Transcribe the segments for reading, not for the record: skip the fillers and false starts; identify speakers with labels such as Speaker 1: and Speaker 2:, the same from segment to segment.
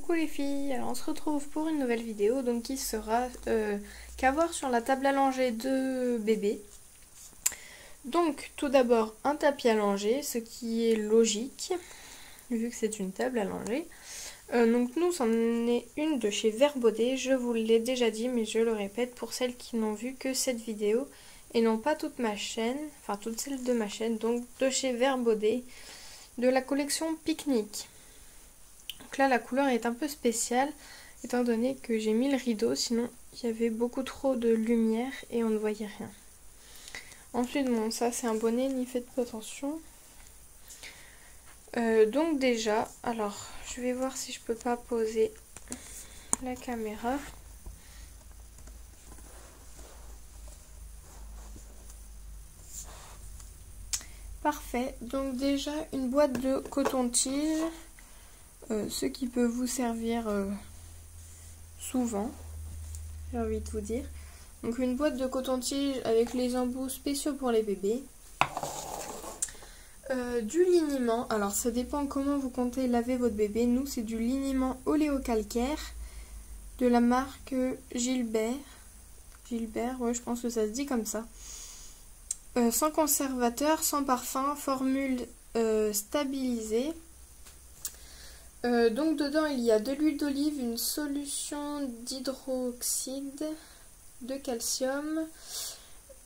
Speaker 1: Coucou les filles, alors on se retrouve pour une nouvelle vidéo donc qui sera qu'à voir sur la table à langer de bébé. Donc tout d'abord un tapis à langer, ce qui est logique vu que c'est une table à langer. Donc nous c'en est une de chez Vert Baudet, je vous l'ai déjà dit mais je le répète pour celles qui n'ont vu que cette vidéo et non pas toute ma chaîne, enfin toute celle de ma chaîne, donc de chez Vert Baudet, de la collection Pique-Nique. Donc là la couleur est un peu spéciale étant donné que j'ai mis le rideau, sinon il y avait beaucoup trop de lumière et on ne voyait rien. Ensuite bon ça c'est un bonnet, n'y faites pas attention. Donc déjà, alors je vais voir si je peux pas poser la caméra. Parfait, donc déjà une boîte de coton-tige, ce qui peut vous servir souvent, j'ai envie de vous dire. Donc une boîte de coton-tige avec les embouts spéciaux pour les bébés. Du liniment, alors ça dépend comment vous comptez laver votre bébé. Nous c'est du liniment oléocalcaire de la marque Gilbert. Gilbert, ouais je pense que ça se dit comme ça. Sans conservateur, sans parfum, formule stabilisée. Donc dedans il y a de l'huile d'olive, une solution d'hydroxyde de calcium,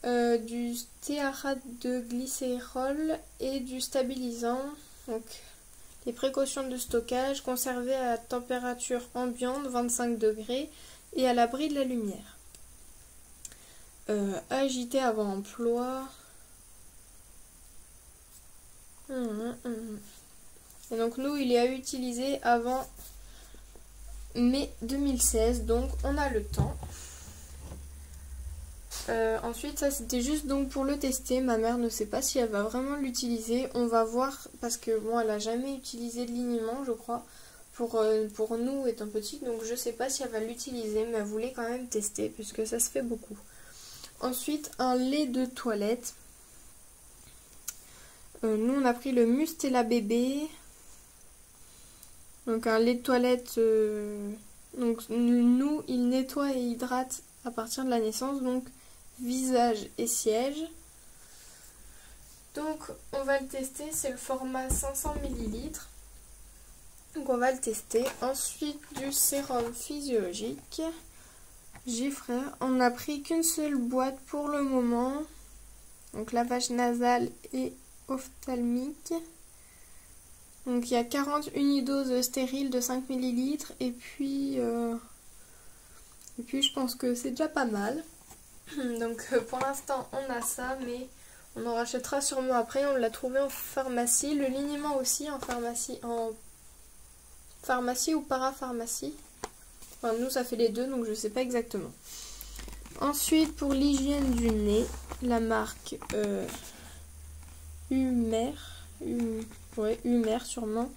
Speaker 1: du stéarate de glycérol et du stabilisant. Donc les précautions de stockage, conservé à température ambiante 25 degrés et à l'abri de la lumière. Agité avant emploi. Et donc nous il est à utiliser avant mai 2016, donc on a le temps. Ensuite ça c'était juste donc pour le tester, ma mère ne sait pas si elle va vraiment l'utiliser, on va voir parce que bon elle a jamais utilisé de liniment je crois pour nous étant petite, donc je sais pas si elle va l'utiliser mais elle voulait quand même tester puisque ça se fait beaucoup. Ensuite un lait de toilette, nous on a pris le Mustela bébé, donc un lait de toilette, donc nous il nettoie et hydrate à partir de la naissance, donc visage et siège. Donc on va le tester, c'est le format 500 ml. Donc on va le tester. Ensuite du sérum physiologique. Gifrère. On n'a pris qu'une seule boîte pour le moment. Donc lavage nasal et ophtalmique. Donc il y a 40 unidoses stériles de 5 ml. Et puis je pense que c'est déjà pas mal. Donc pour l'instant on a ça, mais on en rachètera sûrement après. On l'a trouvé en pharmacie. Le liniment aussi en pharmacie ou parapharmacie. Enfin, nous ça fait les deux, donc je sais pas exactement. Ensuite pour l'hygiène du nez, la marque Humer, Humer sûrement.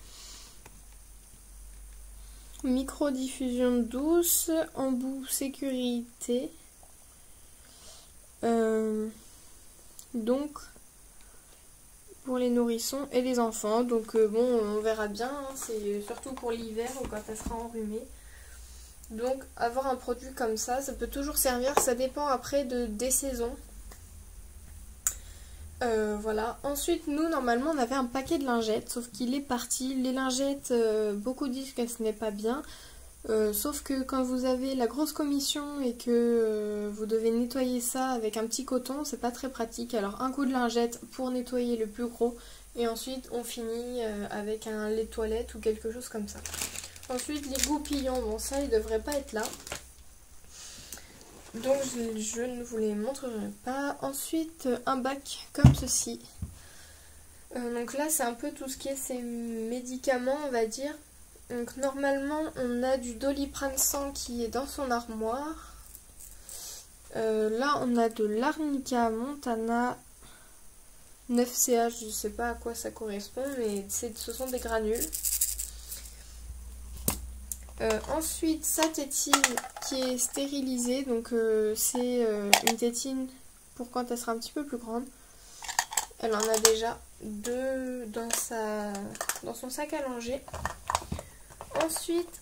Speaker 1: Microdiffusion douce, embout sécurité. Donc pour les nourrissons et les enfants, donc bon on verra bien, hein, c'est surtout pour l'hiver ou quand elle sera enrhumée. Donc avoir un produit comme ça peut toujours servir, ça dépend après des saisons. Voilà. Ensuite nous normalement on avait un paquet de lingettes, sauf qu'il est parti. Les lingettes, beaucoup disent que ce n'est pas bien. Sauf que quand vous avez la grosse commission et que vous devez nettoyer ça avec un petit coton, c'est pas très pratique. Alors un coup de lingette pour nettoyer le plus gros et ensuite on finit avec un lait de toilette ou quelque chose comme ça. Ensuite les goupillons, bon ça il devrait pas être là. Donc je ne vous les montrerai pas. Ensuite un bac comme ceci. Donc là c'est un peu tout ce qui est ces médicaments on va dire. Donc normalement on a du Doliprane 100 qui est dans son armoire. Là on a de l'Arnica Montana 9CH, je sais pas à quoi ça correspond mais ce sont des granules. Ensuite sa tétine qui est stérilisée, donc c'est une tétine pour quand elle sera un petit peu plus grande. Elle en a déjà deux dans son sac à langer. Ensuite,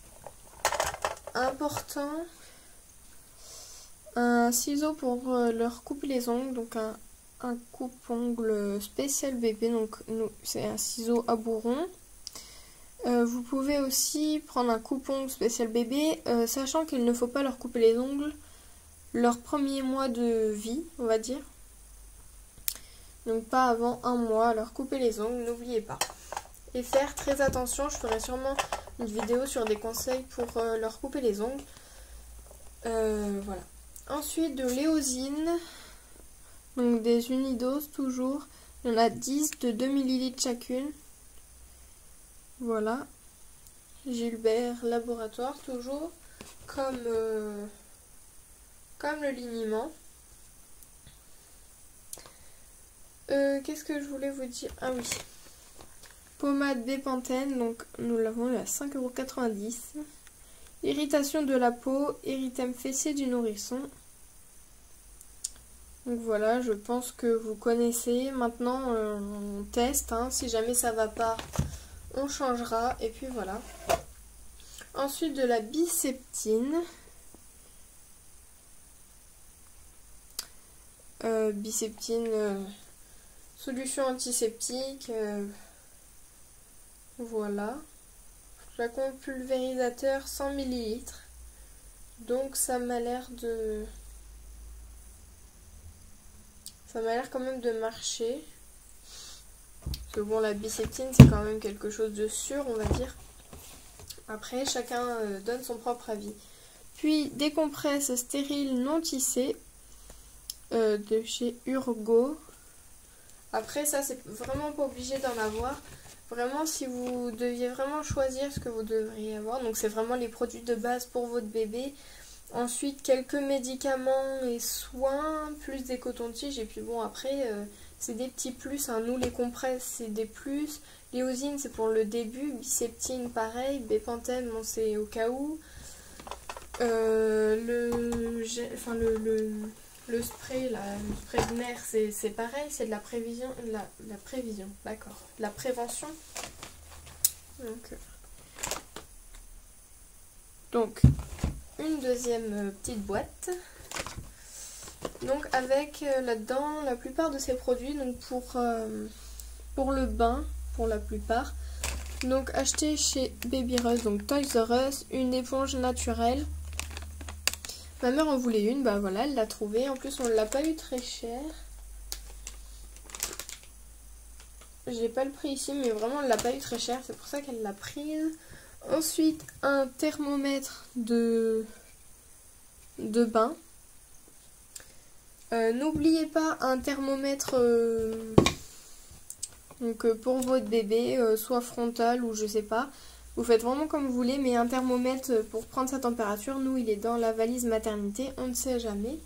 Speaker 1: important, un ciseau pour leur couper les ongles, donc un coupe-ongle spécial bébé, donc c'est un ciseau à bourron. Vous pouvez aussi prendre un coupe-ongle spécial bébé, sachant qu'il ne faut pas leur couper les ongles leur premier mois de vie, on va dire. Donc pas avant 1 mois, leur couper les ongles, n'oubliez pas. Et faire très attention, je ferai sûrement une vidéo sur des conseils pour leur couper les ongles. Voilà. Ensuite de l'éosine, donc des unidoses toujours. Il y en a 10 de 2 ml chacune. Voilà. Gilbert Laboratoire toujours, comme le liniment. Qu'est-ce que je voulais vous dire? Ah oui. Pommade Bepanthen, donc nous l'avons eu à 5,90 €. Irritation de la peau, érythème fessier du nourrisson. Donc voilà, je pense que vous connaissez. Maintenant, on teste. Hein. Si jamais ça va pas, on changera. Et puis voilà. Ensuite, de la biseptine. Biseptine, solution antiseptique. Voilà. Flacon pulvérisateur 100 ml. Donc ça m'a l'air de... Ça m'a l'air quand même de marcher. Parce que bon, la biseptine, c'est quand même quelque chose de sûr, on va dire. Après, chacun donne son propre avis. Puis, des compresses stériles non tissées de chez Urgo. Après, ça, c'est vraiment pas obligé d'en avoir. Vraiment, si vous deviez vraiment choisir ce que vous devriez avoir, donc c'est vraiment les produits de base pour votre bébé. Ensuite, quelques médicaments et soins, plus des cotons-tiges. Et puis bon, après, c'est des petits plus. Hein. Nous, les compresses, c'est des plus. L'éosine, c'est pour le début. Biseptine, pareil. Bepanthen, bon, c'est au cas où. Le spray, là, le spray de nerfs, c'est pareil. C'est de la prévision. La prévision, d'accord. La prévention. Donc une deuxième petite boîte. Donc avec là-dedans la plupart de ces produits, donc pour le bain, pour la plupart. Donc acheté chez Baby Rus, donc Toys R Us, une éponge naturelle. Ma mère en voulait une, bah voilà, elle l'a trouvée. En plus on ne l'a pas eu très cher. J'ai pas le prix ici, mais vraiment on ne l'a pas eu très cher, c'est pour ça qu'elle l'a prise. Ensuite, un thermomètre de bain. N'oubliez pas un thermomètre donc, pour votre bébé, soit frontal ou je sais pas. Vous faites vraiment comme vous voulez, mais un thermomètre pour prendre sa température. Nous, il est dans la valise maternité, on ne sait jamais.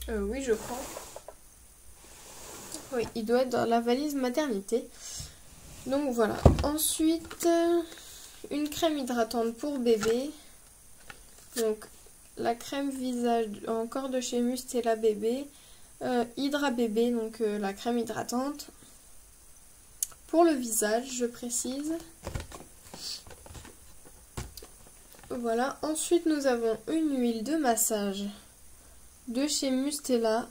Speaker 1: Oui, je crois. Oui, il doit être dans la valise maternité. Donc voilà. Ensuite, une crème hydratante pour bébé. Donc la crème visage encore de chez Mustela Bébé. Hydra Bébé, donc la crème hydratante. Pour le visage, je précise. Voilà. Ensuite, nous avons une huile de massage de chez Mustela.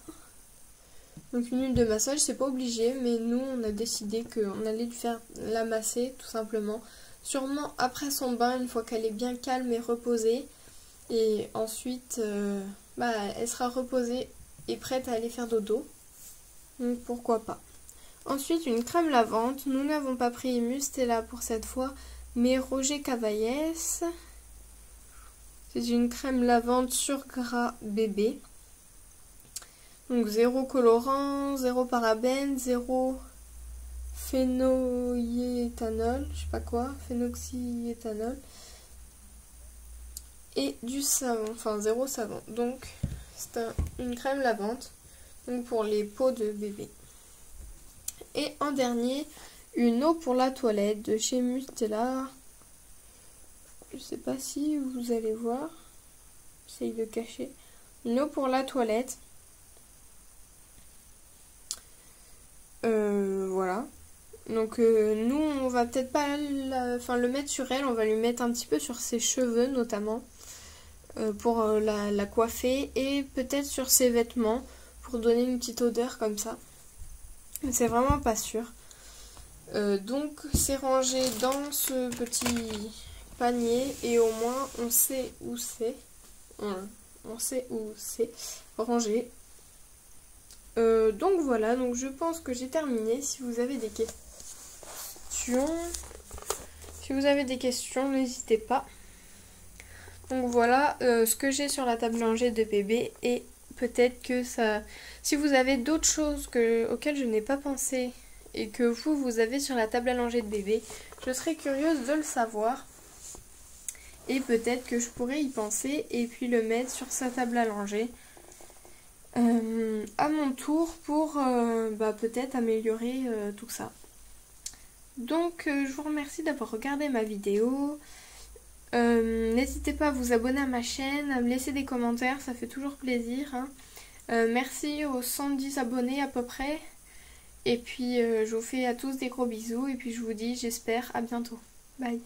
Speaker 1: Donc une huile de massage, c'est pas obligé, mais nous on a décidé qu'on allait lui faire la masser tout simplement. Sûrement après son bain, une fois qu'elle est bien calme et reposée. Et ensuite, elle sera reposée et prête à aller faire dodo. Donc pourquoi pas. Ensuite, une crème lavante. Nous n'avons pas pris Mustela pour cette fois, mais Roger Cavaillès. C'est une crème lavante sur gras bébé. Donc 0 colorant, 0 parabène, 0 phénoyéthanol, je sais pas quoi, phénoxyéthanol. Et du savon, enfin 0 savon. Donc c'est une crème lavante, donc pour les peaux de bébé. Et en dernier, une eau pour la toilette de chez Mustela. Je sais pas si vous allez voir, j'essaye de cacher. Une eau pour la toilette. Voilà. Donc nous on va peut-être pas le mettre sur elle, on va lui mettre un petit peu sur ses cheveux notamment pour la coiffer et peut-être sur ses vêtements pour donner une petite odeur comme ça. Mais c'est vraiment pas sûr. Donc c'est rangé dans ce petit panier et au moins on sait où c'est. On sait où c'est rangé. Donc voilà, donc je pense que j'ai terminé. Si vous avez des questions, n'hésitez pas. Donc voilà ce que j'ai sur la table à langer de bébé et peut-être que ça... Si vous avez d'autres choses auxquelles je n'ai pas pensé et que vous avez sur la table à langer de bébé, je serais curieuse de le savoir. Et peut-être que je pourrais y penser et puis le mettre sur sa table à langer à mon tour pour peut-être améliorer tout ça. Donc je vous remercie d'avoir regardé ma vidéo. N'hésitez pas à vous abonner à ma chaîne, à me laisser des commentaires, ça fait toujours plaisir. Hein. Merci aux 110 abonnés à peu près. Et puis je vous fais à tous des gros bisous et puis je vous dis j'espère à bientôt. Bye.